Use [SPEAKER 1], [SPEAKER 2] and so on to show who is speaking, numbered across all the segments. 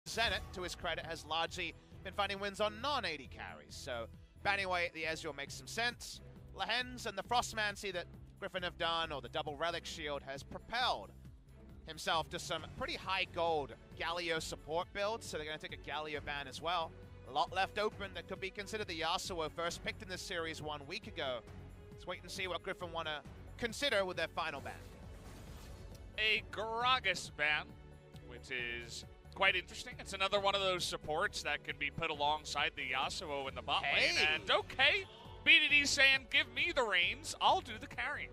[SPEAKER 1] Zenit, to his credit, has largely been finding wins on non-AD carries. So banning away the Ezreal makes some sense. Lehens and the Frostmancy that Griffin have done, or the double relic shield, has propelled himself to some pretty high gold Galio support builds, so they're going to take a Galio ban as well. A lot left open that could be considered the Yasuo first picked in this series 1 week ago. Let's wait and see what Griffin want to consider with their final ban.
[SPEAKER 2] A Gragas ban, which is quite interesting. It's another one of those supports that can be put alongside the Yasuo in the bot lane. And okay, BDD saying, give me the reins, I'll do the carrying.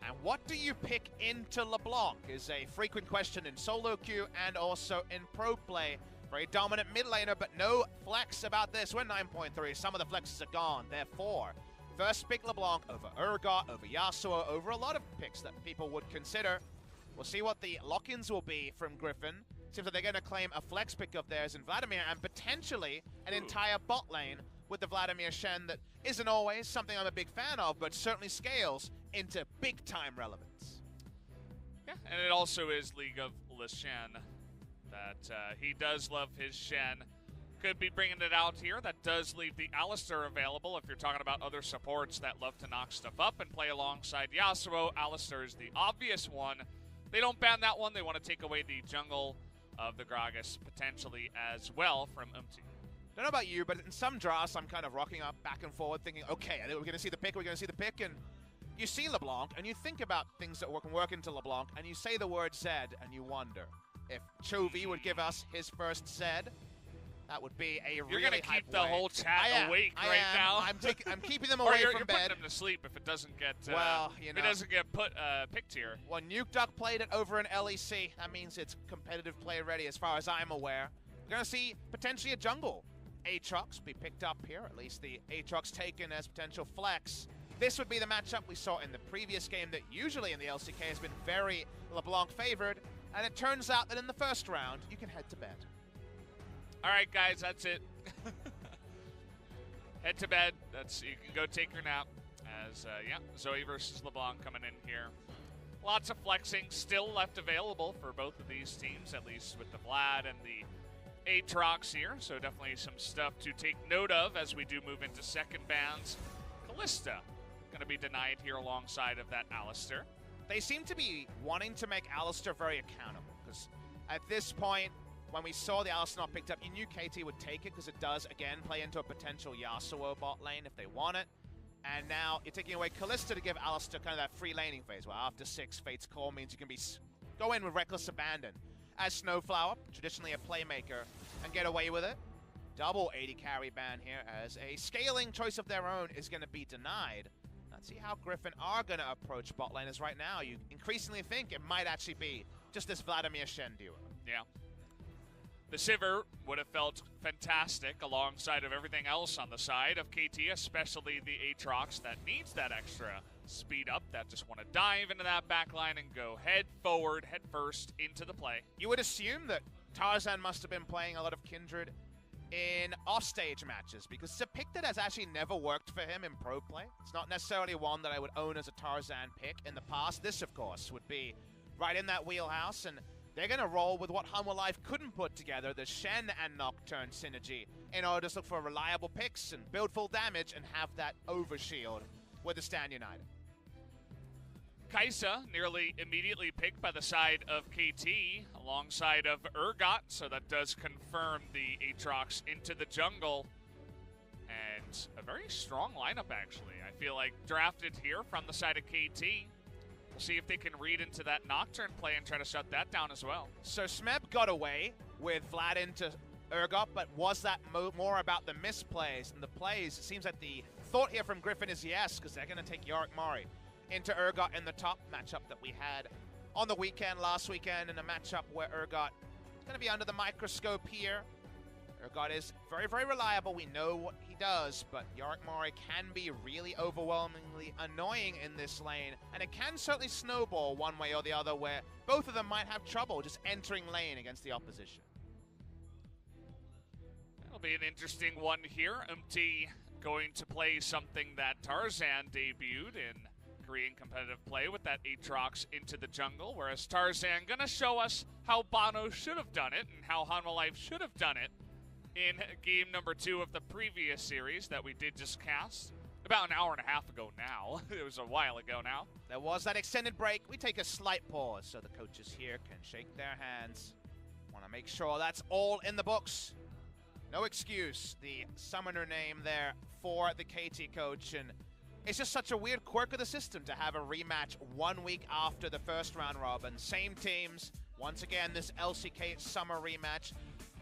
[SPEAKER 1] And what do you pick into LeBlanc is a frequent question in solo queue and also in pro play. Very dominant mid laner, but no flex about this. We're 9.3, some of the flexes are gone. Therefore, first pick LeBlanc over Urgot, over Yasuo, over a lot of picks that people would consider. We'll see what the lock-ins will be from Griffin. Seems like they're going to claim a flex pick of theirs in Vladimir and potentially an entire bot lane with the Vladimir Shen that isn't always something I'm a big fan of, but certainly scales into big-time relevance.
[SPEAKER 2] Yeah, and it also is League of Shen that he does love his Shen. Could be bringing it out here. That does leave the Alistar available if you're talking about other supports that love to knock stuff up and play alongside Yasuo. Alistar is the obvious one. They don't ban that one. They want to take away the jungle of the Gragas potentially as well from Umti.
[SPEAKER 1] Don't know about you, but in some drafts I'm kind of rocking up back and forward thinking, okay, we're going to see the pick, and you see LeBlanc and you think about things that can work into LeBlanc and you say the word Zed and you wonder if Chovy would give us his first Zed. That would be a really
[SPEAKER 2] You're going to keep the whole chat awake right now.
[SPEAKER 1] I'm keeping them away from bed.
[SPEAKER 2] You're putting them to sleep if it doesn't get
[SPEAKER 1] well, you know,
[SPEAKER 2] if it doesn't get picked here.
[SPEAKER 1] Well, Nuke Duck played it over in LEC. That means it's competitive play ready as far as I'm aware. We're going to see potentially a jungle Aatrox be picked up here, at least the Aatrox taken as potential flex. This would be the matchup we saw in the previous game that usually in the LCK has been very LeBlanc favored, and it turns out that in the first round, you can head to bed.
[SPEAKER 2] All right, guys, that's it. Head to bed. You can go take your nap. As yeah, Zoe versus LeBlanc coming in here. Lots of flexing still left available for both of these teams, at least with the Vlad and the Aatrox here. So definitely some stuff to take note of as we do move into second bans. Kalista going to be denied here alongside of that Alistar.
[SPEAKER 1] They seem to be wanting to make Alistar very accountable, because at this point, when we saw the Alistar not picked up, you knew KT would take it because it does, again, play into a potential Yasuo bot lane if they want it. And now you're taking away Kalista to give Alistar kind of that free laning phase, where after 6, Fate's Call means you can go in with reckless abandon. As Snowflower, traditionally a playmaker, and get away with it. Double 80 carry ban here, as a scaling choice of their own is going to be denied. Let's see how Griffin are going to approach bot lane, as right now you increasingly think it might actually be just this Vladimir Shen duo.
[SPEAKER 2] Yeah. The Sivir would have felt fantastic alongside of everything else on the side of KT, especially the Aatrox that needs that extra speed up, that just want to dive into that backline and go head forward, head first into the play.
[SPEAKER 1] You would assume that Tarzan must have been playing a lot of Kindred in offstage matches, because it's a pick that has actually never worked for him in pro play. It's not necessarily one that I would own as a Tarzan pick in the past. This, of course, would be right in that wheelhouse, and they're going to roll with what Humble Life couldn't put together, the Shen and Nocturne synergy, in order to look for reliable picks and build full damage and have that overshield with the Stand United.
[SPEAKER 2] Kai'Sa nearly immediately picked by the side of KT alongside of Urgot, so that does confirm the Aatrox into the jungle. And a very strong lineup, actually. I feel like drafted here from the side of KT. We'll see if they can read into that Nocturne play and try to shut that down as well.
[SPEAKER 1] So Smeb got away with Vlad into Urgot, but was that more about the misplays and the plays? It seems like the thought here from Griffin is yes, because they're going to take Yorick Mari into Urgot in the top matchup that we had on the weekend, last weekend, in a matchup where Urgot is going to be under the microscope here. Urgot is very, very reliable. We know what he does, but Yorick Mari can be really overwhelmingly annoying in this lane, and it can certainly snowball one way or the other, where both of them might have trouble just entering lane against the opposition.
[SPEAKER 2] That'll be an interesting one here. Umti going to play something that Tarzan debuted in Korean competitive play with that Aatrox into the jungle, whereas Tarzan gonna show us how Bono should have done it and how Hanwha Life should have done it in game number 2 of the previous series that we did just cast. About an hour and a half ago now. It was a while ago now.
[SPEAKER 1] There was that extended break. We take a slight pause so the coaches here can shake their hands. Want to make sure that's all in the books. No excuse, the summoner name there for the KT coach, and it's just such a weird quirk of the system to have a rematch 1 week after the first round robin. Same teams, once again, this LCK summer rematch.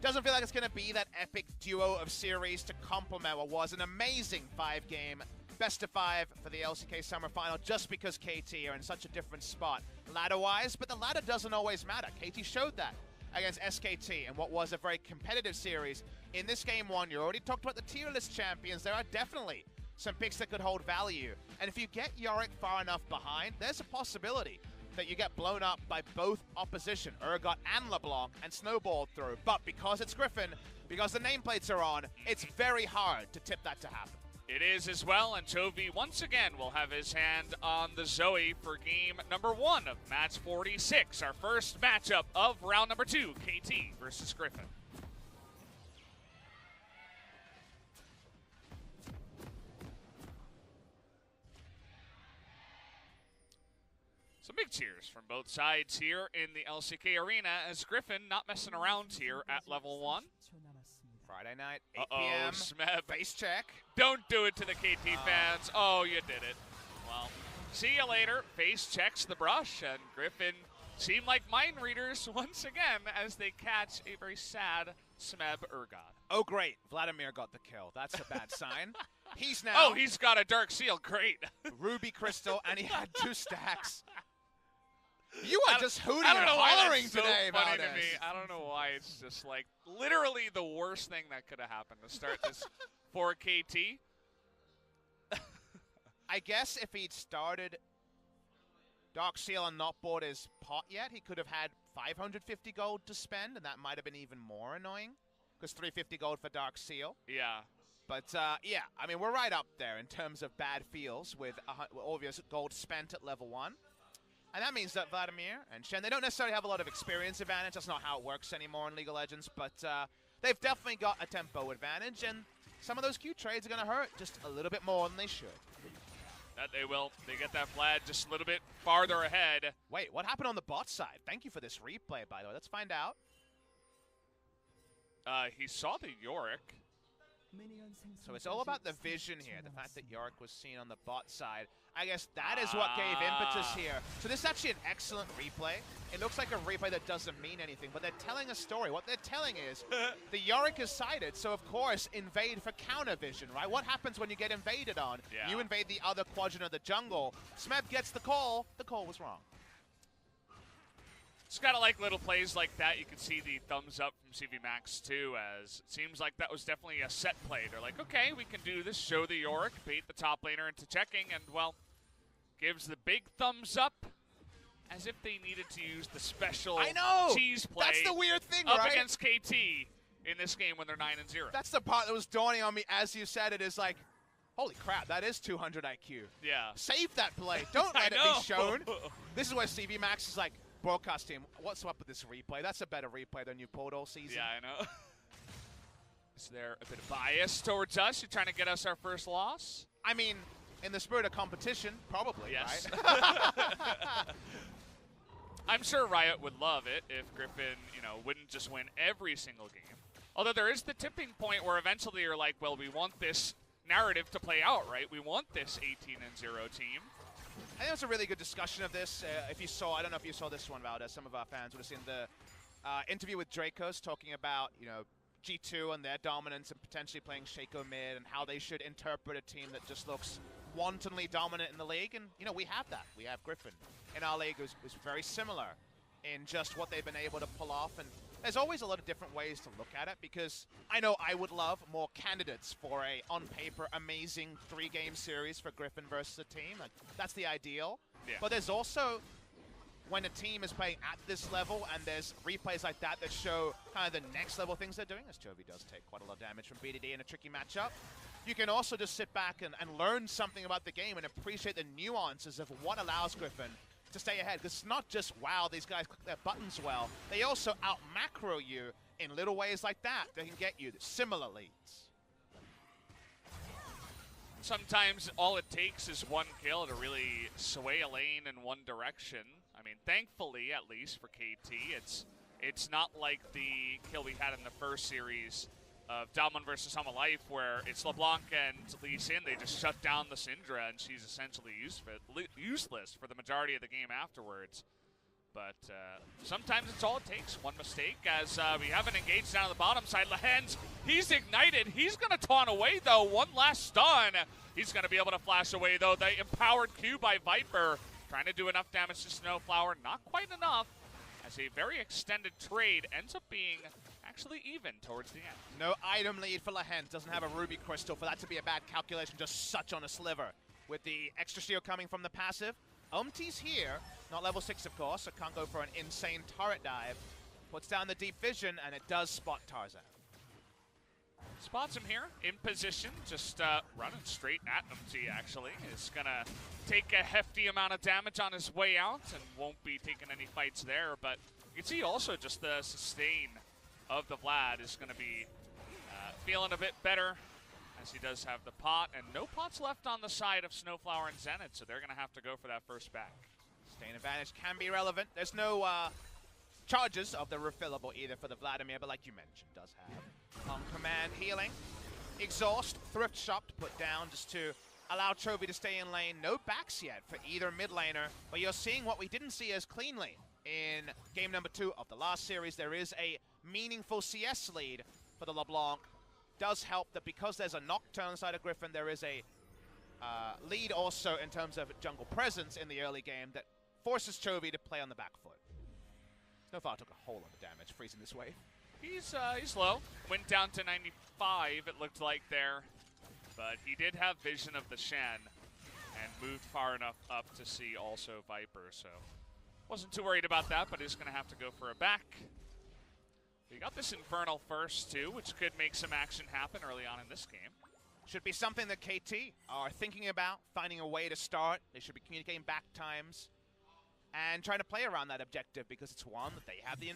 [SPEAKER 1] Doesn't feel like it's going to be that epic duo of series to complement what was an amazing 5-game best of 5 for the LCK Summer Final, just because KT are in such a different spot ladder-wise, but the ladder doesn't always matter. KT showed that against SKT in what was a very competitive series. In this game 1, you already talked about the tier list champions. There are definitely some picks that could hold value, and if you get Yorick far enough behind, there's a possibility that you get blown up by both opposition, Urgot and LeBlanc, and snowballed through. But because it's Griffin, because the nameplates are on, it's very hard to tip that to happen.
[SPEAKER 2] It is as well, and Chovy once again will have his hand on the Zoe for game number 1 of match 46, our first matchup of round number 2, KT versus Griffin. Some big cheers from both sides here in the LCK arena as Griffin not messing around here at level 1.
[SPEAKER 1] Friday night, 8 p.m.
[SPEAKER 2] Smeb.
[SPEAKER 1] Face check.
[SPEAKER 2] Don't do it to the KT fans. Oh, you did it. Well, see you later. Face checks the brush, and Griffin seem like mind readers once again as they catch a very sad Smeb Urgot.
[SPEAKER 1] Oh, great. Vladimir got the kill. That's a bad sign. He's now...
[SPEAKER 2] Oh, he's got a Dark Seal. Great.
[SPEAKER 1] Ruby Crystal, and he had 2 stacks. You are just hooting and
[SPEAKER 2] hollering
[SPEAKER 1] hollering
[SPEAKER 2] so
[SPEAKER 1] today
[SPEAKER 2] funny
[SPEAKER 1] about
[SPEAKER 2] to
[SPEAKER 1] this.
[SPEAKER 2] me. I don't know why. It's just like literally the worst thing that could have happened to start this for KT.
[SPEAKER 1] I guess if he'd started Dark Seal and not bought his pot yet, he could have had 550 gold to spend, and that might have been even more annoying, because 350 gold for Dark Seal.
[SPEAKER 2] Yeah.
[SPEAKER 1] But, yeah, I mean, we're right up there in terms of bad feels with obvious gold spent at level 1. And that means that Vladimir and Shen, they don't necessarily have a lot of experience advantage. That's not how it works anymore in League of Legends. But they've definitely got a tempo advantage. And some of those Q trades are going to hurt just a little bit more than they should.
[SPEAKER 2] That they will. They get that Vlad just a little bit farther ahead.
[SPEAKER 1] Wait, what happened on the bot side? Thank you for this replay, by the way. Let's find out.
[SPEAKER 2] He saw the Yorick.
[SPEAKER 1] So it's all about the vision here, the fact that Yorick was seen on the bot side. I guess that is what gave impetus here. So this is actually an excellent replay. It looks like a replay that doesn't mean anything, but they're telling a story. What they're telling is the Yorick is sighted, so of course invade for counter vision, right? What happens when you get invaded on?
[SPEAKER 2] Yeah.
[SPEAKER 1] You invade the other quadrant of the jungle. Smeb gets the call was wrong.
[SPEAKER 2] It's kind of like little plays like that. You can see the thumbs up from CV Max too, as it seems like that was definitely a set play. They're like, okay, we can do this, show the Yorick, bait the top laner into checking, and, well, gives the big thumbs up as if they needed to use the special cheese play.
[SPEAKER 1] That's the weird thing,
[SPEAKER 2] up
[SPEAKER 1] right?
[SPEAKER 2] against KT in this game when they're 9-0.
[SPEAKER 1] That's the part that was dawning on me as you said it, is like, holy crap, that is 200 IQ.
[SPEAKER 2] Yeah.
[SPEAKER 1] Save that play. Don't let it be shown. This is where CV Max is like, broadcast team, what's up with this replay? That's a better replay than you pulled all season.
[SPEAKER 2] Yeah, I know. Is there a bit of bias towards us? You're trying to get us our first loss?
[SPEAKER 1] I mean, in the spirit of competition, probably,
[SPEAKER 2] yes.
[SPEAKER 1] right?
[SPEAKER 2] I'm sure Riot would love it if Griffin, wouldn't just win every single game. Although there is the tipping point where eventually you're like, well, we want this narrative to play out, right? We want this 18-0 team.
[SPEAKER 1] I think it was a really good discussion of this. If you saw, I don't know if you saw this one, Valda, some of our fans would have seen the interview with Dracos talking about, G2 and their dominance and potentially playing Shaco mid and how they should interpret a team that just looks wantonly dominant in the league. And, we have that. We have Griffin in our league who's very similar in just what they've been able to pull off. And there's always a lot of different ways to look at it, because I know I would love more candidates for a, on paper, amazing 3-game series for Griffin versus a team. Like, that's the ideal.
[SPEAKER 2] Yeah.
[SPEAKER 1] But there's also when a team is playing at this level and there's replays like that that show kind of the next level things they're doing, as Chovy does take quite a lot of damage from BDD in a tricky matchup, you can also just sit back and learn something about the game and appreciate the nuances of what allows Griffin to stay ahead. Because it's not just, wow, these guys click their buttons well. They also out-macro you in little ways like that that can get you similar leads.
[SPEAKER 2] Sometimes all it takes is one kill to really sway a lane in one direction. I mean, thankfully, at least for KT, it's not like the kill we had in the first series of Down1 versus Hama Life, where it's LeBlanc and Lee Sin. They just shut down the Syndra, and she's essentially useless for the majority of the game afterwards. But sometimes it's all it takes. One mistake, as we haven't engaged down on the bottom side. Lehens, he's ignited. He's going to taunt away, though. One last stun. He's going to be able to flash away, though. The empowered Q by Viper, trying to do enough damage to Snowflower. Not quite enough, as a very extended trade ends up being actually even towards the end.
[SPEAKER 1] No item lead for Lehens. Doesn't have a Ruby Crystal. For that to be a bad calculation, just such on a sliver. With the extra shield coming from the passive. Umti's here. Not level 6, of course, so can't go for an insane turret dive. Puts down the deep vision, and it does spot Tarzan.
[SPEAKER 2] Spots him here, in position, just running straight at Umti, actually. Is going to take a hefty amount of damage on his way out and won't be taking any fights there. But you can see also just the sustain of the Vlad is going to be feeling a bit better, as he does have the pot. And no pots left on the side of Snowflower and Zenith, so they're going to have to go for that first back.
[SPEAKER 1] Sustain advantage can be relevant. There's no charges of the refillable either for the Vladimir, but like you mentioned, does have on command healing. Exhaust, Thrift Shop to put down just to allow Chovy to stay in lane. No backs yet for either mid laner, but you're seeing what we didn't see as cleanly in game number 2 of the last series. There is a meaningful CS lead for the LeBlanc. Does help that because there's a Nocturne side of Griffin, there is a lead also in terms of jungle presence in the early game that forces Chovy to play on the back foot. Snowflower took a whole lot of damage freezing this wave.
[SPEAKER 2] He's low. Went down to 95, it looked like there. But he did have vision of the Shen and moved far enough up to see also Viper. So wasn't too worried about that, but is going to have to go for a back. We got this Infernal first, too, which could make some action happen early on in this game.
[SPEAKER 1] Should be something that KT are thinking about, finding a way to start. They should be communicating back times and trying to play around that objective, because it's one that they have the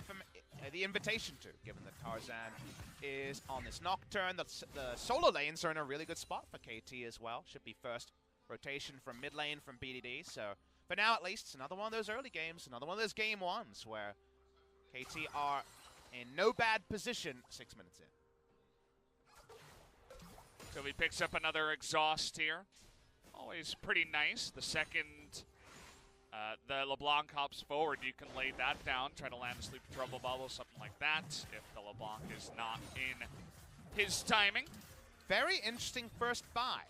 [SPEAKER 1] invitation to, given that Tarzan is on this Nocturne. The solo lanes are in a really good spot for KT as well. Should be first rotation from mid lane from BDD. So for now, at least, it's another one of those early games, another one of those game ones where KT are in no bad position 6 minutes in.
[SPEAKER 2] So he picks up another exhaust here. Always pretty nice. The second the LeBlanc hops forward, you can lay that down, try to land a sleep trouble bubble, something like that, if the LeBlanc is not in his timing.
[SPEAKER 1] Very interesting first buy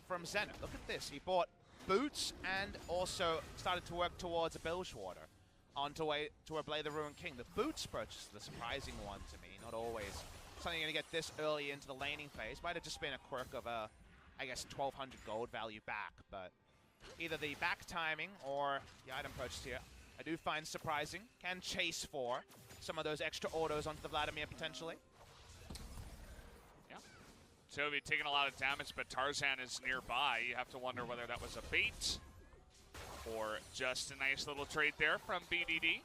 [SPEAKER 1] from Zenith. Look at this. He bought boots and also started to work towards a Bilgewater onto way to a Blade the Ruined King. The boots purchase is the surprising one to me. Not always something you're going to get this early into the laning phase. Might have just been a quirk of a, I guess, 1,200 gold value back, but either the back timing or the item purchase here, I do find surprising. Can chase for some of those extra autos onto the Vladimir potentially.
[SPEAKER 2] Yeah. Chovy taking a lot of damage, but Tarzan is nearby. You have to wonder whether that was a bait or just a nice little trade there from BDD,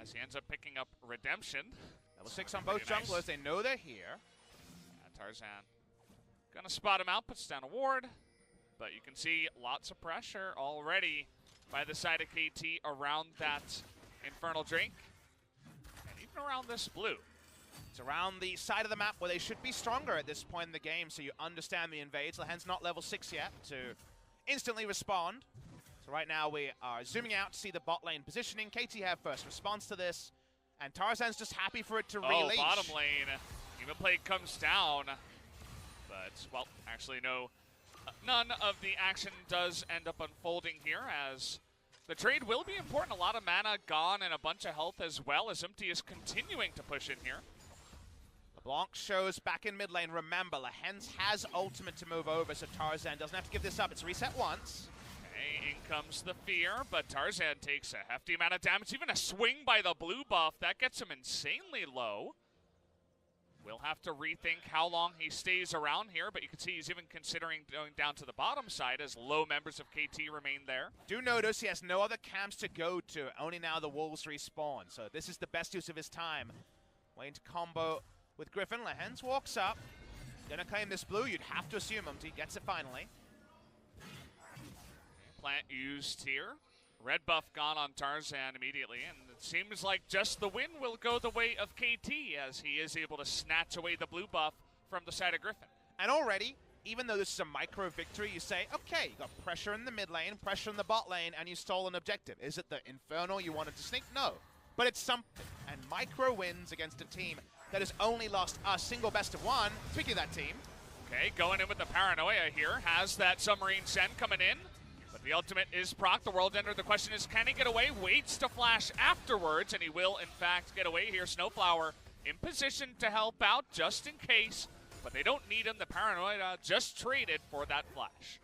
[SPEAKER 2] as he ends up picking up Redemption.
[SPEAKER 1] Level 6 on both junglers. Nice. They know they're here.
[SPEAKER 2] Yeah, Tarzan gonna spot him out, puts down a ward. But you can see lots of pressure already by the side of KT around that Infernal Drake. And even around this blue.
[SPEAKER 1] It's around the side of the map where they should be stronger at this point in the game, so you understand the invades. Lehen's not level 6 yet to instantly respond. So right now we are zooming out to see the bot lane positioning. KT have first response to this, and Tarzan's just happy for it to release.
[SPEAKER 2] Oh, bottom lane. Even play comes down. But, well, actually no. None of the action does end up unfolding here, as the trade will be important. A lot of mana gone and a bunch of health as well, as Umti is continuing to push in here.
[SPEAKER 1] LeBlanc shows back in mid lane. Remember, Lehens has ultimate to move over, so Tarzan doesn't have to give this up. It's reset once.
[SPEAKER 2] Okay, in comes the fear, but Tarzan takes a hefty amount of damage. Even a swing by the blue buff, that gets him insanely low. We'll have to rethink how long he stays around here, but you can see he's even considering going down to the bottom side as low members of KT remain there.
[SPEAKER 1] Do notice he has no other camps to go to, only now the Wolves respawn, so this is the best use of his time. Waiting to combo with Griffin. Lehens walks up, gonna claim this blue. You'd have to assume he gets it finally.
[SPEAKER 2] Plant used here. Red buff gone on Tarzan immediately, and it seems like just the win will go the way of KT as he is able to snatch away the blue buff from the side of Griffin.
[SPEAKER 1] And already, even though this is a micro victory, you say, okay, you got pressure in the mid lane, pressure in the bot lane, and you stole an objective. Is it the Infernal you wanted to sneak? No. But it's something. And micro wins against a team that has only lost a single best of one. Speaking of that team.
[SPEAKER 2] Okay, going in with the Paranoia here. Has that Submarine Sen coming in. But the ultimate is proc, the World Ender. The question is, can he get away? Waits to flash afterwards, and he will, in fact, get away here. Snowflower in position to help out just in case, but they don't need him. The Paranoia just traded for that flash.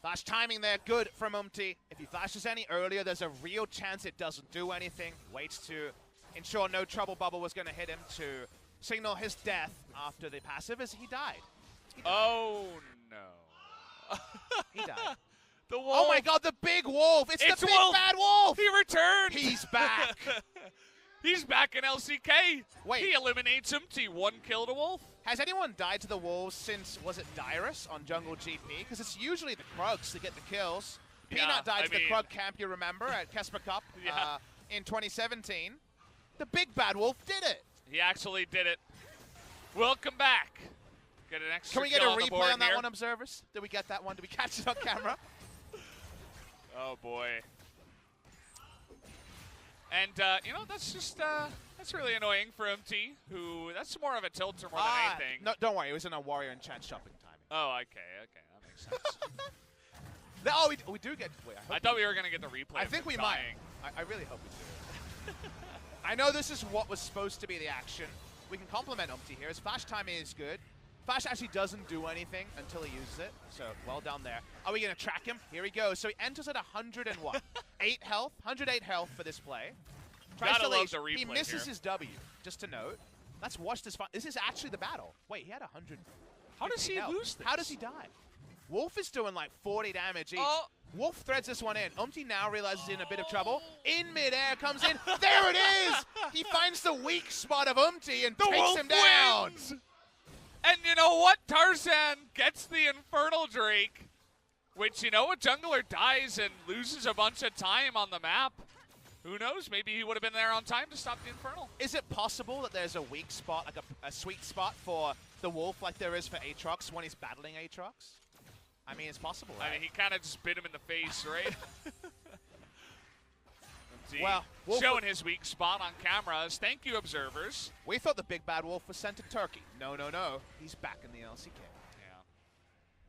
[SPEAKER 1] Flash timing there, good from Umti. If he flashes any earlier, there's a real chance it doesn't do anything. Waits to ensure no trouble bubble was going to hit him to signal his death after the passive as he died.
[SPEAKER 2] Oh, no.
[SPEAKER 1] He died.
[SPEAKER 2] The wolf.
[SPEAKER 1] Oh my god, the big wolf! It's the big
[SPEAKER 2] wolf.
[SPEAKER 1] bad wolf!
[SPEAKER 2] He returned!
[SPEAKER 1] He's back!
[SPEAKER 2] He's back in LCK!
[SPEAKER 1] Wait.
[SPEAKER 2] He eliminates Umti, 1 kill to wolf.
[SPEAKER 1] Has anyone died to the wolves since, was it Dyrus on Jungle GP? Because it's usually the Krugs that get the kills.
[SPEAKER 2] Yeah,
[SPEAKER 1] Peanut died to the
[SPEAKER 2] mean,
[SPEAKER 1] Krug camp, you remember, at Kesper Cup
[SPEAKER 2] yeah.
[SPEAKER 1] In 2017. The big bad wolf did it!
[SPEAKER 2] He actually did it. Welcome back. Get an extra
[SPEAKER 1] Can we get a
[SPEAKER 2] kill on the
[SPEAKER 1] replay
[SPEAKER 2] board
[SPEAKER 1] on that
[SPEAKER 2] here.
[SPEAKER 1] one, observers? Did we get that one? Did we catch it on camera?
[SPEAKER 2] Oh boy. And, you know, that's just, that's really annoying for MT, who, that's more of a tilter more than anything.
[SPEAKER 1] No, don't worry, it was in a Warrior Enchant shopping timing.
[SPEAKER 2] Oh, okay, that makes sense.
[SPEAKER 1] Oh, we do get, wait,
[SPEAKER 2] I thought we were going to get the replay.
[SPEAKER 1] I think we might. I really hope we do. I know this is what was supposed to be the action. We can compliment Umti here. His flash timing is good. Flash actually doesn't do anything until he uses it, so well done there. Are we going to track him? Here he goes. So he enters at 100 and what? 8 health? 108 health for this play. Tries to leave. He misses his W, just to note. Let's watch this fight. This is actually the battle. Wait, he had 100.
[SPEAKER 2] How does he lose this?
[SPEAKER 1] How does he die? Wolf is doing like 40 damage each.
[SPEAKER 2] Oh.
[SPEAKER 1] Wolf threads this one in. Umti now realizes he's in a bit of trouble. In midair, comes in. There it is! He finds the weak spot of Umti and takes him down.
[SPEAKER 2] Wins. And you know what? Tarzan gets the Infernal Drake, which, you know, a jungler dies and loses a bunch of time on the map. Who knows? Maybe he would have been there on time to stop the Infernal.
[SPEAKER 1] Is it possible that there's a weak spot, like a sweet spot for the Wolf like there is for Aatrox when he's battling Aatrox? I mean, it's possible, right?
[SPEAKER 2] I mean, he kind of just bit him in the face, right?
[SPEAKER 1] Well,
[SPEAKER 2] showing his weak spot on cameras. Thank you, observers.
[SPEAKER 1] We thought the big bad wolf was sent to Turkey. No, no, no. He's back in the LCK.
[SPEAKER 2] Yeah.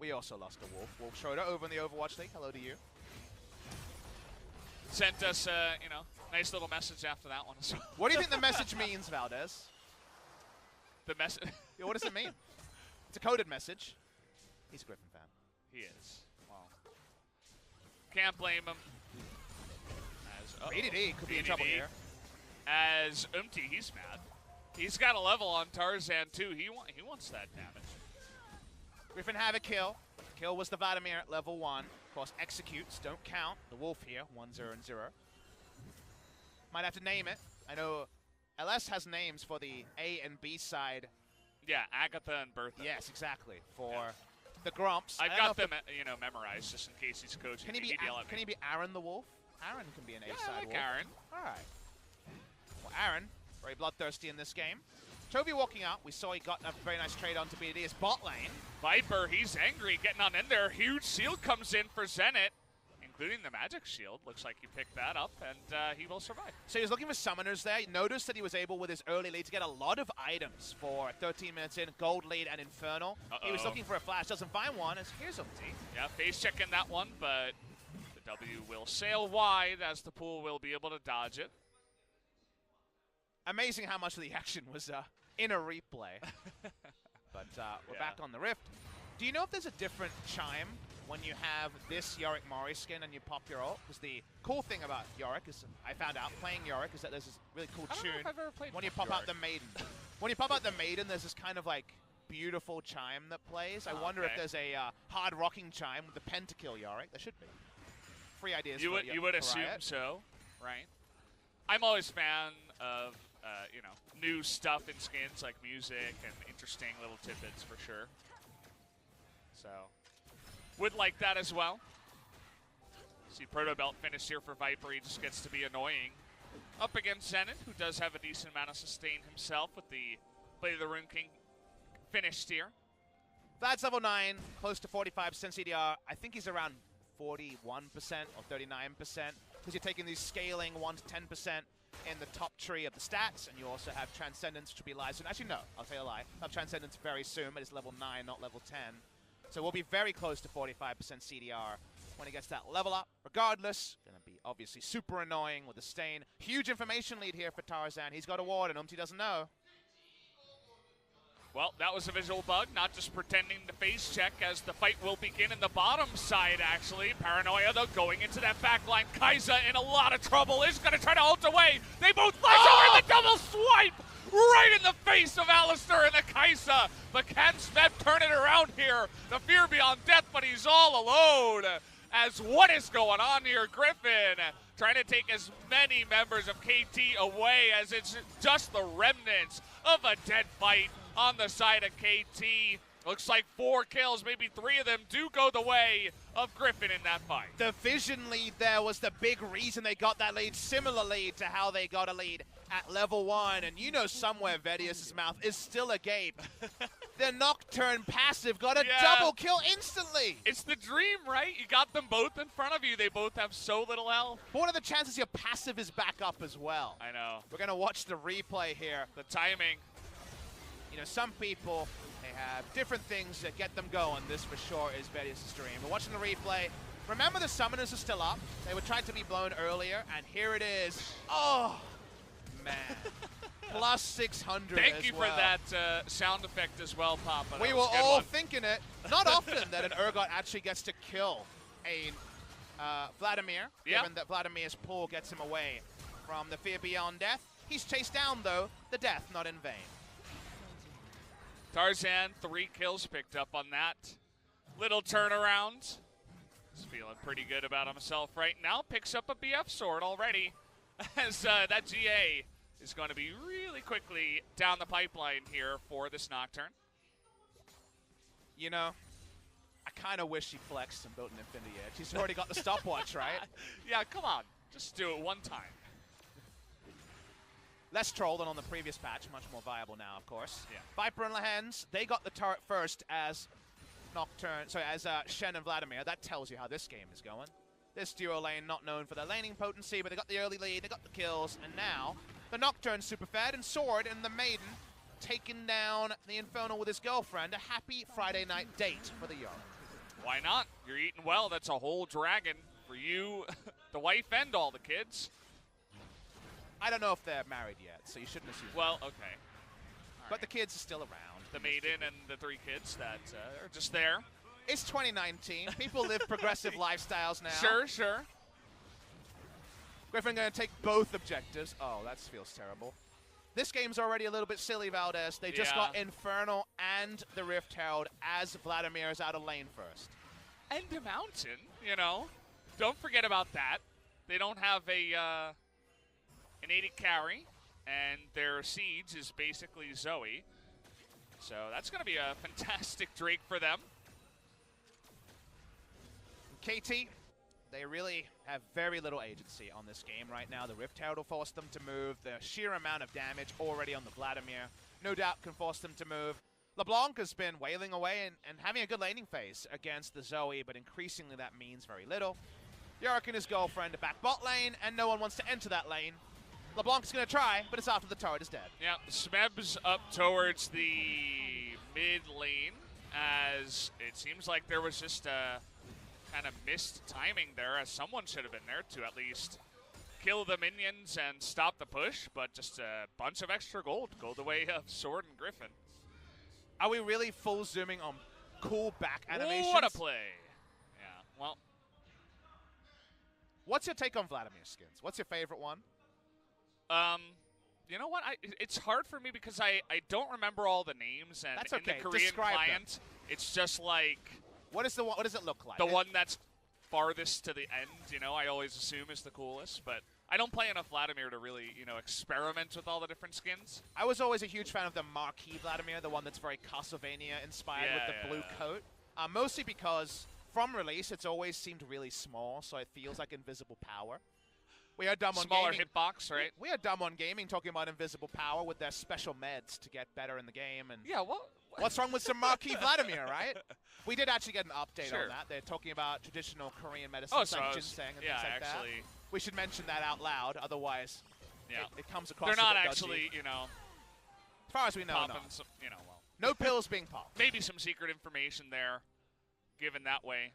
[SPEAKER 1] We also lost a wolf. Wolf Schroeder over in the Overwatch League. Hello to you.
[SPEAKER 2] Sent us, you know, nice little message after that one as well.
[SPEAKER 1] What do you think the message means, Valdez?
[SPEAKER 2] The message?
[SPEAKER 1] Yeah, what does it mean? It's a coded message. He's a Griffin fan.
[SPEAKER 2] He is. Well, can't blame him.
[SPEAKER 1] BDD could be in trouble here.
[SPEAKER 2] As Umti, he's mad. He's got a level on Tarzan too. He wants that damage.
[SPEAKER 1] Griffin have a kill. Kill was the Vladimir at level 1. Of course, executes don't count. The wolf here, 1-0 and 0. Might have to name it. I know LS has names for the A and B side.
[SPEAKER 2] Yeah, Agatha and Bertha.
[SPEAKER 1] Yes, exactly. For the Grumps.
[SPEAKER 2] I've got them, you know, memorized just in case he's coaching.
[SPEAKER 1] Can he be Aaron the Wolf? Aaron can be an A-side
[SPEAKER 2] like
[SPEAKER 1] wolf.
[SPEAKER 2] Aaron.
[SPEAKER 1] All right. Well, Aaron, very bloodthirsty in this game. Chovy walking out. We saw he got a very nice trade onto BDD's bot lane.
[SPEAKER 2] Viper, he's angry, getting on in there. Huge shield comes in for Zenit, including the magic shield. Looks like he picked that up, and he will survive. So
[SPEAKER 1] he was looking for summoners there. You noticed that he was able, with his early lead, to get a lot of items for 13 minutes in. Gold lead and Infernal. He was looking for a flash. Doesn't find one. As here's Umti.
[SPEAKER 2] Yeah, face checking that one, but the W will sail wide as the pool will be able to dodge it.
[SPEAKER 1] Amazing how much of the action was in a replay. But we're back on the Rift. Do you know if there's a different chime when you have this Yorick Mori skin and you pop your ult. Because the cool thing about Yorick is, I found out playing Yorick, is that there's this really cool tune.
[SPEAKER 2] I don't know if I've ever played
[SPEAKER 1] when you pop
[SPEAKER 2] Yorick.
[SPEAKER 1] out the Maiden. When you pop out the Maiden, there's this kind of like beautiful chime that plays. I wonder if there's a hard rocking chime with the pentakill Yorick. There should be. Free ideas.
[SPEAKER 2] You would assume
[SPEAKER 1] Riot.
[SPEAKER 2] so, right? I'm always a fan of you know, new stuff in skins like music and interesting little tidbits for sure. So would like that as well. See Proto Belt finish here for Viper. He just gets to be annoying up against Zenit, who does have a decent amount of sustain himself with the Blade of the Rune King finished here.
[SPEAKER 1] Vlad's level 9, close to 45% CDR. I think he's around 41% or 39%, because you're taking these scaling 1 to 10% in the top tree of the stats, and you also have Transcendence, which will be live soon. Actually, no, I'll tell you a lie. I'll have Transcendence very soon, but it's level 9, not level 10. So we'll be very close to 45% CDR when he gets that level up. Regardless, going to be obviously super annoying with the Stain. Huge information lead here for Tarzan. He's got a ward, and Umti doesn't know.
[SPEAKER 2] Well, that was a visual bug, not just pretending to face check as the fight will begin in the bottom side, actually. Paranoia, though, going into that backline. Kai'Sa in a lot of trouble, is going to try to ult away. They both flash over the double swipe right in the face of Alistar and the Kai'Sa. But can Smeb turn it around here? The fear beyond death, but he's all alone. As what is going on here? Griffin trying to take as many members of KT away as it's just the remnants of a dead fight on the side of KT. Looks like 4 kills, maybe 3 of them do go the way of Griffin in that fight.
[SPEAKER 1] The vision lead there was the big reason they got that lead, similarly to how they got a lead at level 1. And you know somewhere Vedius' mouth is still agape. The Nocturne passive got a double kill instantly.
[SPEAKER 2] It's the dream, right? You got them both in front of you. They both have so little health.
[SPEAKER 1] But what are the chances your passive is back up as well?
[SPEAKER 2] I know.
[SPEAKER 1] We're going to watch the replay here.
[SPEAKER 2] The timing.
[SPEAKER 1] You know, some people, they have different things that get them going. This for sure is Vedius' dream. We're watching the replay. Remember the summoners are still up. They were trying to be blown earlier, and here it is. Oh, man. Plus 600
[SPEAKER 2] Thank you for that sound effect as well, Papa.
[SPEAKER 1] We were all thinking it. Not often that an Urgot actually gets to kill a Vladimir, given that Vladimir's pull gets him away from the fear beyond death. He's chased down, though, the death not in vain.
[SPEAKER 2] Tarzan, 3 kills picked up on that little turnaround. He's feeling pretty good about himself right now. Picks up a BF sword already as that GA is going to be really quickly down the pipeline here for this Nocturne.
[SPEAKER 1] You know, I kind of wish he flexed and built an Infinity Edge. He's already got the stopwatch, right?
[SPEAKER 2] Yeah, come on. Just do it one time.
[SPEAKER 1] Less troll than on the previous patch, much more viable now, of course.
[SPEAKER 2] Yeah.
[SPEAKER 1] Viper and Lehens, they got the turret first as Shen and Vladimir. That tells you how this game is going. This duo lane not known for their laning potency, but they got the early lead, they got the kills, and now the Nocturne super fed and Sword and the Maiden taking down the Infernal with his girlfriend. A happy Friday night date for the Yorick.
[SPEAKER 2] Why not? You're eating well. That's a whole dragon for you, the wife, and all the kids.
[SPEAKER 1] I don't know if they're married yet, so you shouldn't assume.
[SPEAKER 2] Well, okay.
[SPEAKER 1] But the kids are still around.
[SPEAKER 2] The maiden and the 3 kids that are just there.
[SPEAKER 1] It's 2019. People live progressive lifestyles now.
[SPEAKER 2] Sure.
[SPEAKER 1] Griffin going to take both objectives. Oh, that feels terrible. This game's already a little bit silly, Valdez. They just got Infernal and the Rift Herald as Vladimir is out of lane first.
[SPEAKER 2] And the Mountain, you know. Don't forget about that. They don't have an 80 carry, and their Siege is basically Zoe. So that's going to be a fantastic Drake for them.
[SPEAKER 1] KT, they really have very little agency on this game right now. The Rift Herald will force them to move. The sheer amount of damage already on the Vladimir no doubt can force them to move. LeBlanc has been wailing away and having a good laning phase against the Zoe, but increasingly that means very little. Yorick and his girlfriend are back bot lane, and no one wants to enter that lane. LeBlanc's going to try, but it's after the turret is dead. Yeah,
[SPEAKER 2] Smeb's up towards the mid lane, as it seems like there was just a kind of missed timing there, as someone should have been there to at least kill the minions and stop the push, but just a bunch of extra gold go the way of Sword and Griffin.
[SPEAKER 1] Are we really full zooming on cool back animations?
[SPEAKER 2] What a play. Yeah. well.
[SPEAKER 1] What's your take on Vladimir skins? What's your favorite one?
[SPEAKER 2] You know what? It's hard for me because I don't remember all the names, and
[SPEAKER 1] That's
[SPEAKER 2] in
[SPEAKER 1] okay.
[SPEAKER 2] the Korean
[SPEAKER 1] Describe
[SPEAKER 2] client, it's just like
[SPEAKER 1] what does it look like?
[SPEAKER 2] The one that's farthest to the end, you know, I always assume is the coolest, but I don't play enough Vladimir to really, you know, experiment with all the different skins.
[SPEAKER 1] I was always a huge fan of the marquee Vladimir, the one that's very Castlevania inspired with the blue coat. Mostly because from release, it's always seemed really small, so it feels like invisible power. We are dumb on
[SPEAKER 2] smaller
[SPEAKER 1] gaming.
[SPEAKER 2] hitbox, right?
[SPEAKER 1] We are dumb on gaming talking about invisible power with their special meds to get better in the game. And
[SPEAKER 2] yeah,
[SPEAKER 1] what's wrong with some marquee Vladimir, right? We did actually get an update
[SPEAKER 2] Sure.
[SPEAKER 1] on that. They're talking about traditional Korean medicines like ginseng and things like that. We should mention that out loud, otherwise it comes across
[SPEAKER 2] they're not
[SPEAKER 1] a bit
[SPEAKER 2] actually,
[SPEAKER 1] dodgy.
[SPEAKER 2] you know,
[SPEAKER 1] as far as we know,
[SPEAKER 2] popping
[SPEAKER 1] not.
[SPEAKER 2] some, you know, well.
[SPEAKER 1] No pills being popped.
[SPEAKER 2] Maybe some secret information there given that way.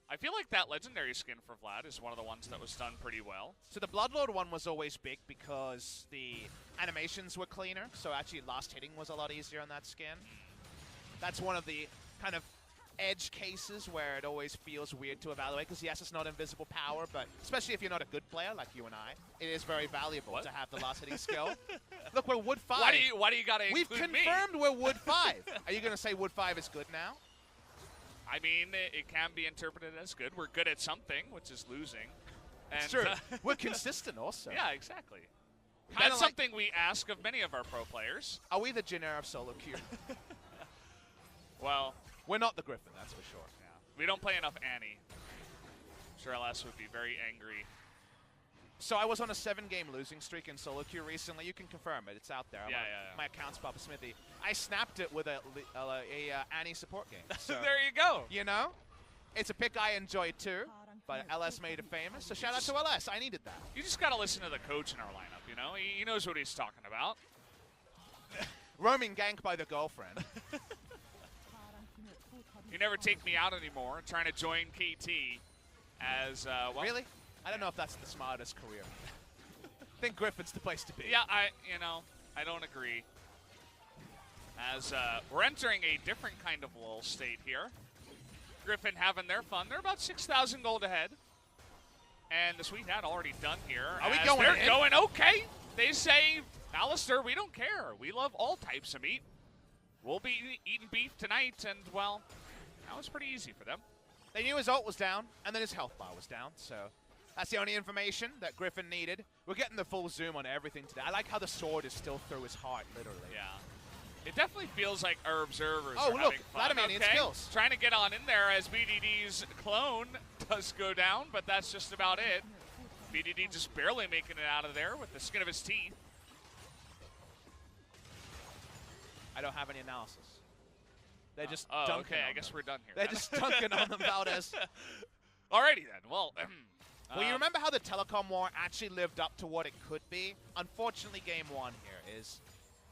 [SPEAKER 2] I feel like that legendary skin for Vlad is one of the ones that was done pretty well.
[SPEAKER 1] So the Bloodlord one was always big because the animations were cleaner, so actually last hitting was a lot easier on that skin. That's one of the kind of edge cases where it always feels weird to evaluate because yes, it's not invisible power, but especially if you're not a good player like you and I, it is very valuable to have the last hitting skill. Look, we're Wood 5.
[SPEAKER 2] Why do you gotta include me?
[SPEAKER 1] We've confirmed we're Wood 5. Are you gonna say Wood 5 is good now?
[SPEAKER 2] I mean, it can be interpreted as good. We're good at something, which is losing. And,
[SPEAKER 1] it's true. We're consistent also.
[SPEAKER 2] Yeah, exactly.
[SPEAKER 1] Kinda
[SPEAKER 2] That's
[SPEAKER 1] like,
[SPEAKER 2] something we ask of many of our pro players.
[SPEAKER 1] Are we the GRF solo queue?
[SPEAKER 2] Well,
[SPEAKER 1] we're not the Griffin, that's for sure.
[SPEAKER 2] Yeah. We don't play enough Annie. I'm sure LS would be very angry.
[SPEAKER 1] So I was on a 7-game losing streak in solo queue recently. You can confirm it. It's out there. My account's Papa Smithy. I snapped it with a Annie support game. So,
[SPEAKER 2] there you go.
[SPEAKER 1] You know? It's a pick I enjoy too, but LS made it famous. So shout out to LS. I needed that.
[SPEAKER 2] You just got to listen to the coach in our lineup, you know? He knows what he's talking about.
[SPEAKER 1] Roaming gank by the girlfriend.
[SPEAKER 2] You never take me out anymore. Trying to join KT as, well.
[SPEAKER 1] Really? I don't know if that's the smartest career. I think Griffin's the place to be.
[SPEAKER 2] Yeah, I don't agree. As we're entering a different kind of lull state here. Griffin having their fun. They're about 6,000 gold ahead. And the Sweet Hat already done here.
[SPEAKER 1] Are we going in?
[SPEAKER 2] They're going okay. They say, Alistair, we don't care. We love all types of meat. We'll be eating beef tonight, and, well, that was pretty easy for them.
[SPEAKER 1] They knew his ult was down, and then his health bar was down, so that's the only information that Griffin needed. We're getting the full zoom on everything today. I like how the sword is still through his heart, literally.
[SPEAKER 2] Yeah. It definitely feels like our observers
[SPEAKER 1] are
[SPEAKER 2] having fun.
[SPEAKER 1] Vladimir needs kills.
[SPEAKER 2] Trying to get on in there as BDD's clone does go down, but that's just about it. BDD just barely making it out of there with the skin of his teeth.
[SPEAKER 1] I don't have any analysis. They're just
[SPEAKER 2] dunking
[SPEAKER 1] on
[SPEAKER 2] I guess
[SPEAKER 1] them.
[SPEAKER 2] we're done here.
[SPEAKER 1] They're just dunking on them, Valdez.
[SPEAKER 2] Alrighty then. Well,
[SPEAKER 1] well, you remember how the telecom war actually lived up to what it could be? Unfortunately, game 1 here is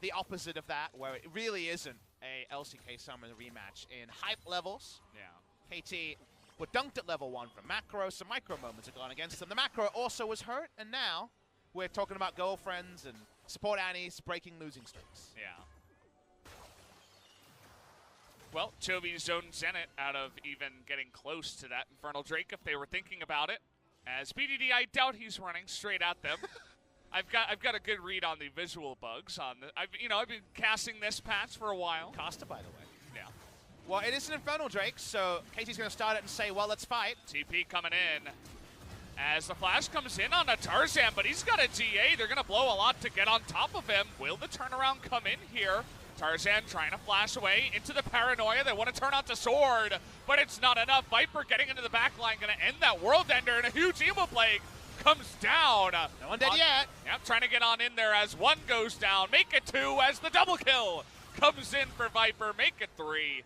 [SPEAKER 1] the opposite of that, where it really isn't a LCK Summer rematch in hype levels.
[SPEAKER 2] Yeah.
[SPEAKER 1] KT were dunked at level 1 from macro. Some micro moments have gone against them. The macro also was hurt, and now we're talking about girlfriends and support Annies breaking losing streaks.
[SPEAKER 2] Yeah. Well, Chovy zoned Zenit out of even getting close to that Infernal Drake if they were thinking about it. As BDD, I doubt he's running straight at them. I've got a good read on the visual bugs on the. I've been casting this patch for a while.
[SPEAKER 1] Costa, by the way.
[SPEAKER 2] Yeah.
[SPEAKER 1] Well, it is an Infernal Drake, so KT's going to start it and say, well, let's fight.
[SPEAKER 2] TP coming in. As the flash comes in on a Tarzan, but he's got a GA. They're going to blow a lot to get on top of him. Will the turnaround come in here? Tarzan trying to flash away into the paranoia. They want to turn out the sword, but it's not enough. Viper getting into the back line, going to end that World Ender, and a huge Emo Plague comes down.
[SPEAKER 1] No one dead yet.
[SPEAKER 2] Yep, trying to get on in there as 1 goes down. Make it 2 as the double kill comes in for Viper. Make it 3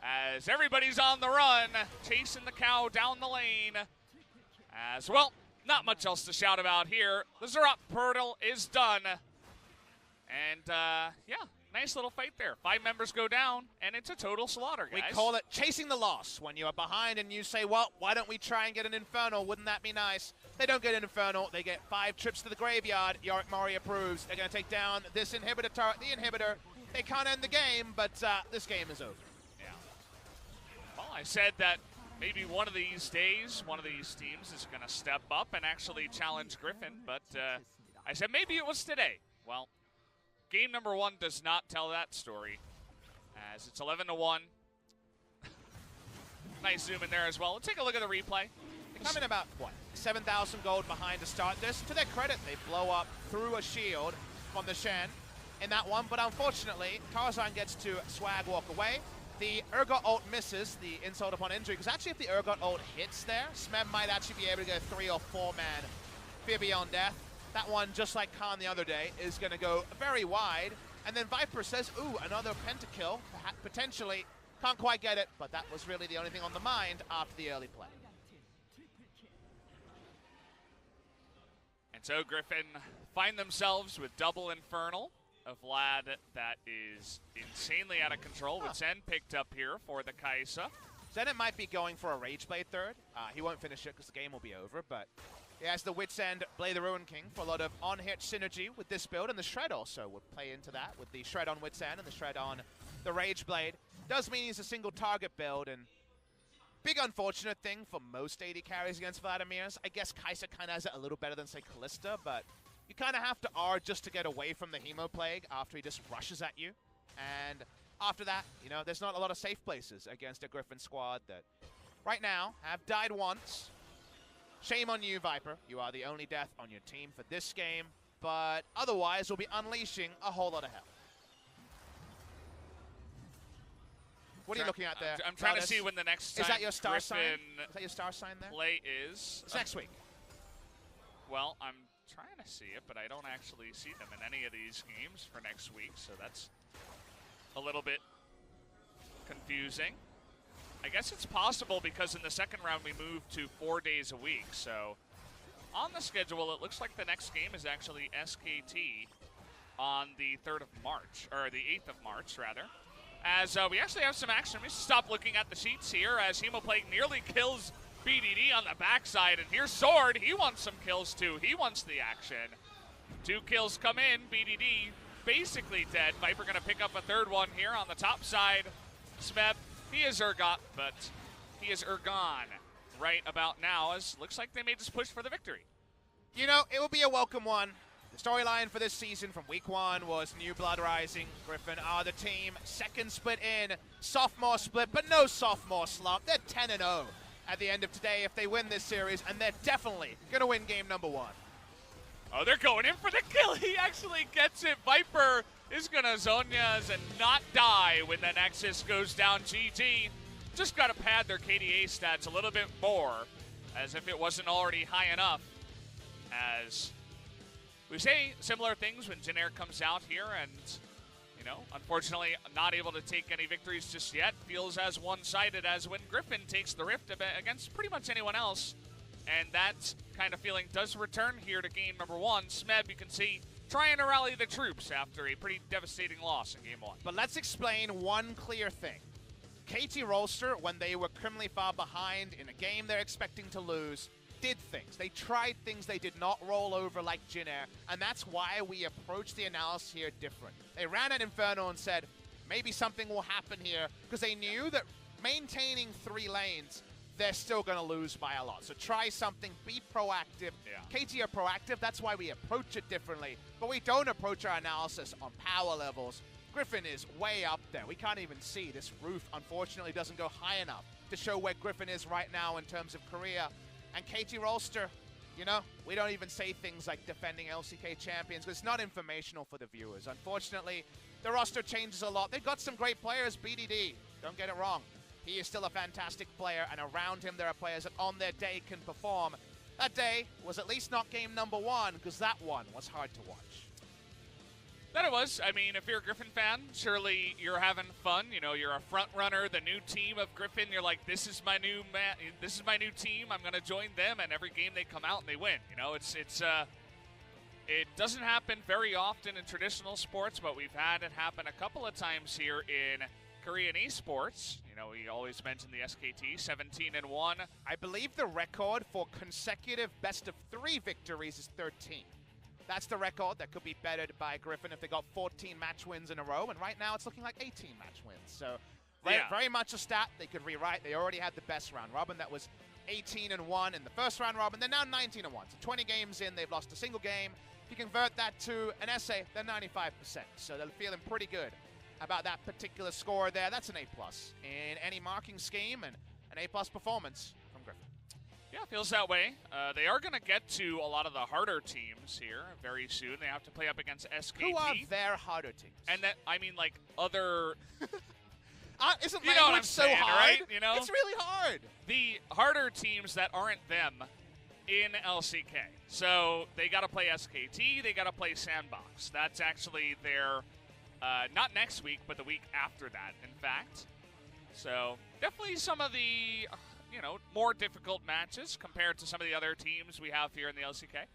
[SPEAKER 2] as everybody's on the run, chasing the cow down the lane. As well, not much else to shout about here. The Zerot portal is done. And, yeah. Nice little fight there. 5 members go down, and it's a total slaughter, guys.
[SPEAKER 1] We call it chasing the loss. When you are behind and you say, well, why don't we try and get an Infernal? Wouldn't that be nice? They don't get an Infernal. They get 5 trips to the graveyard. Yorick Mori approves. They're going to take down this inhibitor turret, the inhibitor. They can't end the game, but this game is over.
[SPEAKER 2] Yeah. Well, I said that maybe one of these days, one of these teams is going to step up and actually challenge Griffin, but I said maybe it was today. Well, game number 1 does not tell that story, as it's 11-1. Nice zoom in there as well. Let's take a look at the replay.
[SPEAKER 1] They come in about, what, 7,000 gold behind to start this. To their credit, they blow up through a shield from the Shen in that one, but unfortunately, Tarzan gets to swag walk away. The Urgot ult misses the insult upon injury, because actually if the Urgot ult hits there, Smeb might actually be able to go 3 or 4 man Fear Beyond Death. That one, just like Khan the other day, is going to go very wide. And then Viper says, ooh, another pentakill, potentially. Can't quite get it, but that was really the only thing on the mind after the early play.
[SPEAKER 2] And so Griffin find themselves with double Infernal. A Vlad that is insanely out of control with Zen picked up here for the Kaisa.
[SPEAKER 1] Zenit might be going for a Rage Blade third. He won't finish it because the game will be over, but he has the Wit's End Blade the Ruin King for a lot of on-hit synergy with this build, and the Shred also would play into that with the Shred on Wit's End and the Shred on the Rage Blade. Does mean he's a single target build, and big unfortunate thing for most AD carries against Vladimir's. I guess Kaisa kind of has it a little better than, say, Callista, but you kind of have to R just to get away from the Hemo Plague after he just rushes at you. And after that, you know, there's not a lot of safe places against a Griffin squad that right now have died once. Shame on you, Viper. You are the only death on your team for this game, but otherwise we'll be unleashing a whole lot of hell. What are you looking at there?
[SPEAKER 2] I'm trying to see when the next
[SPEAKER 1] Is that your star
[SPEAKER 2] Griffin
[SPEAKER 1] sign? Is that your star sign there?
[SPEAKER 2] Play is.
[SPEAKER 1] It's next week.
[SPEAKER 2] Well, I'm trying to see it, but I don't actually see them in any of these games for next week, so that's a little bit confusing. I guess it's possible because in the second round we moved to 4 days a week, so on the schedule it looks like the next game is actually SKT on the 3rd of March, or the 8th of March, rather. As we actually have some action. Let me stop looking at the sheets here as Hemoplague nearly kills BDD on the backside. And here's Sword. He wants some kills too. He wants the action. 2 kills come in. BDD basically dead. Viper going to pick up a 3rd one here on the top side. Smeb, he is Urgot, but he is Urgon right about now, as looks like they may just push for the victory.
[SPEAKER 1] You know, it will be a welcome one. The storyline for this season from week 1 was New Blood Rising. Griffin are the team. Second split in, sophomore split, but no sophomore slump. They're 10-0 at the end of today if they win this series, and they're definitely going to win game number 1.
[SPEAKER 2] Oh, they're going in for the kill. He actually gets it. Viper is going to Zhonya's and not die when the Nexus goes down. GG. Just got to pad their KDA stats a little bit more, as if it wasn't already high enough. As we say similar things when Jin Air comes out here and, you know, unfortunately not able to take any victories just yet. Feels as one-sided as when Griffin takes the Rift against pretty much anyone else. And that kind of feeling does return here to game number 1. Smeb, you can see, trying to rally the troops after a pretty devastating loss in game 1.
[SPEAKER 1] But let's explain one clear thing. KT Rolster, when they were criminally far behind in a game they're expecting to lose, did things. They tried things. They did not roll over like Jin Air, and that's why we approach the analysis here different. They ran at Inferno and said, maybe something will happen here, because they knew that maintaining 3 lanes, they're still going to lose by a lot. So try something, be proactive.
[SPEAKER 2] Yeah.
[SPEAKER 1] KT are proactive, that's why we approach it differently, but we don't approach our analysis on power levels. Griffin is way up there. We can't even see. This roof, unfortunately, doesn't go high enough to show where Griffin is right now in terms of career. And KT Rolster, you know, we don't even say things like defending LCK champions because it's not informational for the viewers. Unfortunately, the roster changes a lot. They've got some great players, BDD. Don't get it wrong. He is still a fantastic player, and around him there are players that on their day can perform. That day was at least not game number 1 because that one was hard to watch.
[SPEAKER 2] That it was. I mean, if you're a Griffin fan, surely you're having fun. You know, you're a front runner, the new team of Griffin. You're like, this is my new new team. I'm going to join them, and every game they come out and they win. You know, it doesn't happen very often in traditional sports, but we've had it happen a couple of times here in Korean esports. You know, we always mention the SKT, 17-1.
[SPEAKER 1] I believe the record for consecutive best-of-3 victories is 13. That's the record that could be bettered by Griffin if they got 14 match wins in a row, and right now it's looking like 18 match wins. So Very much a stat they could rewrite. They already had the best round robin that was 18-1 in the first round robin. They're now 19-1. So 20 games in, they've lost a single game. If you convert that to an essay, they're 95%. So they're feeling pretty good about that particular score there. That's an A+ in any marking scheme and an A+ performance from Griffin.
[SPEAKER 2] Yeah, feels that way. They are going to get to a lot of the harder teams here very soon. They have to play up against SKT.
[SPEAKER 1] Who are their harder teams?
[SPEAKER 2] And that, I mean, like, other...
[SPEAKER 1] Isn't
[SPEAKER 2] you know what I'm
[SPEAKER 1] so
[SPEAKER 2] saying,
[SPEAKER 1] hard?
[SPEAKER 2] right? You know?
[SPEAKER 1] It's really hard.
[SPEAKER 2] The harder teams that aren't them in LCK. So they got to play SKT, they got to play Sandbox. That's actually their, not next week, but the week after that, in fact. So definitely some of the, more difficult matches compared to some of the other teams we have here in the LCK.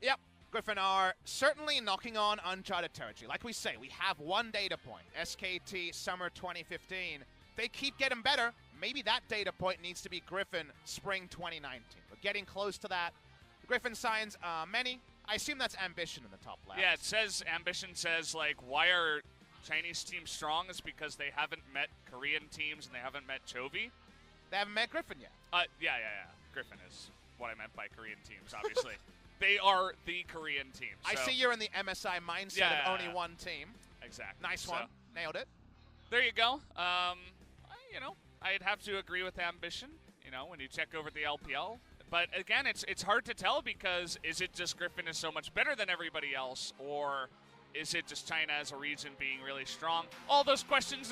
[SPEAKER 1] Yep. Griffin are certainly knocking on uncharted territory. Like we say, we have one data point, SKT Summer 2015. They keep getting better. Maybe that data point needs to be Griffin Spring 2019. We're getting close to that. The Griffin signs many. I assume that's Ambition in the top left.
[SPEAKER 2] Yeah, it says, Ambition says, like, why are Chinese teams strong? Is because they haven't met Korean teams and they haven't met Chovy.
[SPEAKER 1] They haven't met Griffin yet.
[SPEAKER 2] Yeah. Griffin is what I meant by Korean teams, obviously. They are the Korean team. So.
[SPEAKER 1] I see you're in the MSI mindset of only one team.
[SPEAKER 2] Exactly.
[SPEAKER 1] Nice one. Nailed it.
[SPEAKER 2] There you go. I'd have to agree with Ambition, when you check over the LPL. But again, it's hard to tell because is it just Griffin is so much better than everybody else, or is it just China as a region being really strong? All those questions